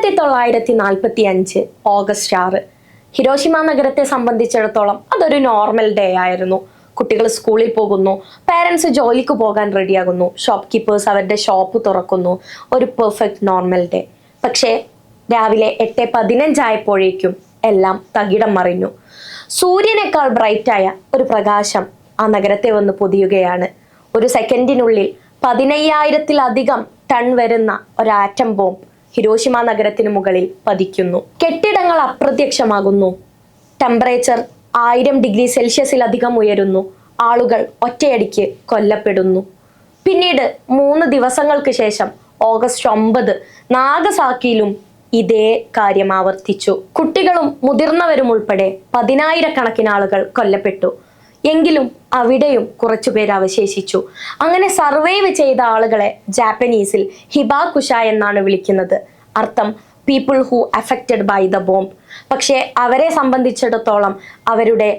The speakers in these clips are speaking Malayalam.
1945 ഓഗസ്റ്റ് 6. ഹിരോഷിമ നഗരത്തെ സംബന്ധിച്ചിടത്തോളം അതൊരു നോർമൽ ഡേ ആയിരുന്നു. കുട്ടികൾ സ്കൂളിൽ പോകുന്നു, പാരൻസ് ജോലിക്ക് പോകാൻ റെഡിയാകുന്നു, ഷോപ്പ് കീപ്പേഴ്സ് അവരുടെ ഷോപ്പ് തുറക്കുന്നു. ഒരു പെർഫെക്റ്റ് നോർമൽ ഡേ. പക്ഷേ രാവിലെ 8:15 ആയപ്പോഴേക്കും എല്ലാം തകിടം മറിഞ്ഞു. സൂര്യനേക്കാൾ ബ്രൈറ്റായ ഒരു പ്രകാശം ആ നഗരത്തെ വന്ന് പൊതിയുകയാണ്. ഒരു സെക്കൻഡിനുള്ളിൽ 15,000-ലധികം ടൺ വരുന്ന ഒരു ആറ്റം ബോംബ് ഹിരോഷിമ നഗരത്തിന് മുകളിൽ പതിക്കുന്നു. കെട്ടിടങ്ങൾ അപ്രത്യക്ഷമാകുന്നു. ടെമ്പറേച്ചർ 1000 ഡിഗ്രി സെൽഷ്യസിലധികം ഉയരുന്നു. ആളുകൾ ഒറ്റയടിക്ക് കൊല്ലപ്പെടുന്നു. പിന്നീട് 3 ദിവസങ്ങൾക്ക് ശേഷം ഓഗസ്റ്റ് 9 നാഗസാക്കിയിലും ഇതേ കാര്യം ആവർത്തിച്ചു. കുട്ടികളും മുതിർന്നവരും ഉൾപ്പെടെ 10,000-കണക്കിന് ആളുകൾ കൊല്ലപ്പെട്ടു. എങ്കിലും അവിടെയും കുറച്ചുപേർ അവശേഷിച്ചു. അങ്ങനെ സർവൈവ് ചെയ്ത ആളുകളെ ജാപ്പനീസിൽ ഹിബാകുഷ എന്നാണ് വിളിക്കുന്നത്. അർത്ഥം people who affected by the bomb. പക്ഷേ അവരെ സംബന്ധിച്ചിടത്തോളം അവരുടെ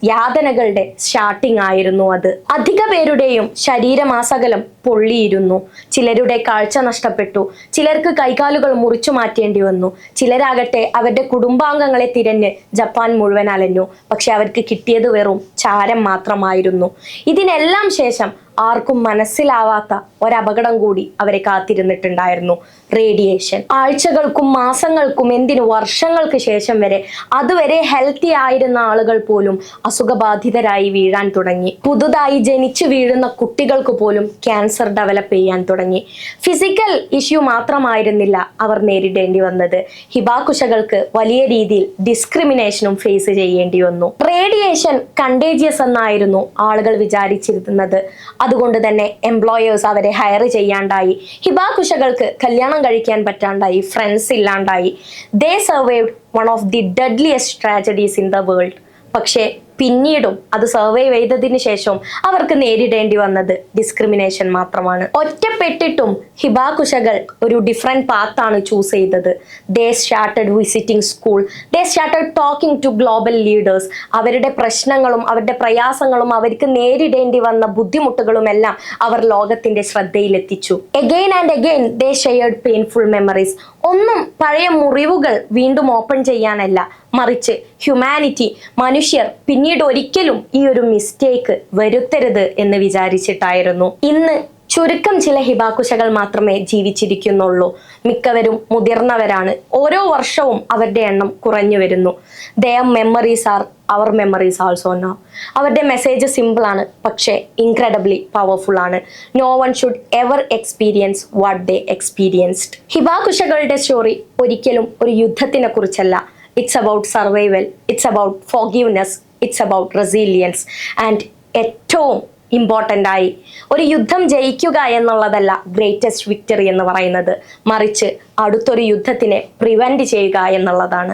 യാതനകളുടെ സ്റ്റാർട്ടിംഗ് ആയിരുന്നു അത്. അധിക പേരുടെയും ശരീരമാസകലം പൊള്ളിയിരുന്നു. ചിലരുടെ കാഴ്ച നഷ്ടപ്പെട്ടു. ചിലർക്ക് കൈകാലുകൾ മുറിച്ചു മാറ്റേണ്ടി വന്നു. ചിലരാകട്ടെ അവരുടെ കുടുംബാംഗങ്ങളെ തിരഞ്ഞ് ജപ്പാൻ മുഴുവൻ അലഞ്ഞു. പക്ഷെ അവർക്ക് കിട്ടിയത് വെറും ചാരം മാത്രമായിരുന്നു. ഇതിനെല്ലാം ശേഷം ആർക്കും മനസ്സിലാവാത്ത ഒരപകടം കൂടി അവരെ കാത്തിരുന്നിട്ടുണ്ടായിരുന്നു: റേഡിയേഷൻ. ആഴ്ചകൾക്കും മാസങ്ങൾക്കും എന്തിനു വർഷങ്ങൾക്ക് ശേഷം വരെ അതുവരെ ഹെൽത്തി ആയിരുന്ന ആളുകൾ പോലും അസുഖബാധിതരായി വീഴാൻ തുടങ്ങി. പുതുതായി ജനിച്ചു വീഴുന്ന കുട്ടികൾക്ക് പോലും ക്യാൻസർ ഡെവലപ്പ് ചെയ്യാൻ തുടങ്ങി. ഫിസിക്കൽ ഇഷ്യൂ മാത്രമായിരുന്നില്ല അവർ നേരിടേണ്ടി വന്നത്. ഹിബാകുഷകൾക്ക് വലിയ രീതിയിൽ ഡിസ്ക്രിമിനേഷനും ഫേസ് ചെയ്യേണ്ടി വന്നു. റേഡിയേഷൻ കണ്ടേജിയസ് എന്നായിരുന്നു ആളുകൾ വിചാരിച്ചിരുന്നത്. അതുകൊണ്ട് തന്നെ എംപ്ലോയേഴ്സ് അവരെ ഹയർ ചെയ്യാണ്ടായി. ഹിബാകുഷകൾക്ക് കല്യാണം കഴിക്കാൻ പറ്റാണ്ടായി. ഫ്രണ്ട്സ് ഇല്ലാണ്ടായി. They survived one of the deadliest tragedies in the world. പക്ഷേ പിന്നീടും അത് സർവൈവ് ചെയ്തതിനു ശേഷം അവർക്ക് നേരിടേണ്ടി വന്നത് ഡിസ്ക്രിമിനേഷൻ മാത്രമാണ്. ഒറ്റപ്പെട്ടിട്ടും ഹിബാകുഷകൾ ഒരു ഡിഫറെന്റ് പാത്താണ് ചൂസ് ചെയ്തത്. They started visiting school. They started talking to global leaders. അവരുടെ പ്രശ്നങ്ങളും അവരുടെ പ്രയാസങ്ങളും അവർക്ക് നേരിടേണ്ടി വന്ന ബുദ്ധിമുട്ടുകളും എല്ലാം അവർ ലോകത്തിന്റെ ശ്രദ്ധയിലെത്തിച്ചു. Again and again they shared painful memories. ഒന്നും പഴയ മുറിവുകൾ വീണ്ടും ഓപ്പൺ ചെയ്യാനല്ല, മറിച്ച് ഹ്യൂമാനിറ്റി, മനുഷ്യർ പിന്നീട് ഒരിക്കലും ഈ ഒരു മിസ്റ്റേക്ക് വരുത്തരുത് എന്ന് വിചാരിച്ചിട്ടായിരുന്നു. ഇന്ന് ചുരുക്കം ചില ഹിബാകുഷകൾ മാത്രമേ ജീവിച്ചിരിക്കുന്നുള്ളൂ. മിക്കവരും മുതിർന്നവരാണ്. ഓരോ വർഷവും അവരുടെ എണ്ണം കുറഞ്ഞു വരുന്നു. Their memories are our memories also now. അവരുടെ മെസ്സേജ് സിമ്പിൾ ആണ്, പക്ഷേ ഇൻക്രെഡിബ്ലി പവർഫുൾ ആണ്. No one should ever experience what they experienced. ഹിബാകുഷകളുടെ സ്റ്റോറി ഒരിക്കലും ഒരു യുദ്ധത്തിനെ കുറിച്ചല്ല. It's about survival, it's about forgiveness, it's about resilience. And ഏറ്റവും ഇമ്പോർട്ടൻ്റ് ആയി, ഒരു യുദ്ധം ജയിക്കുക എന്നുള്ളതല്ല ഗ്രേറ്റസ്റ്റ് വിക്ടറി എന്ന് പറയുന്നത്, മറിച്ച് അടുത്തൊരു യുദ്ധത്തിനെ പ്രിവെന്റ് ചെയ്യുക എന്നുള്ളതാണ്.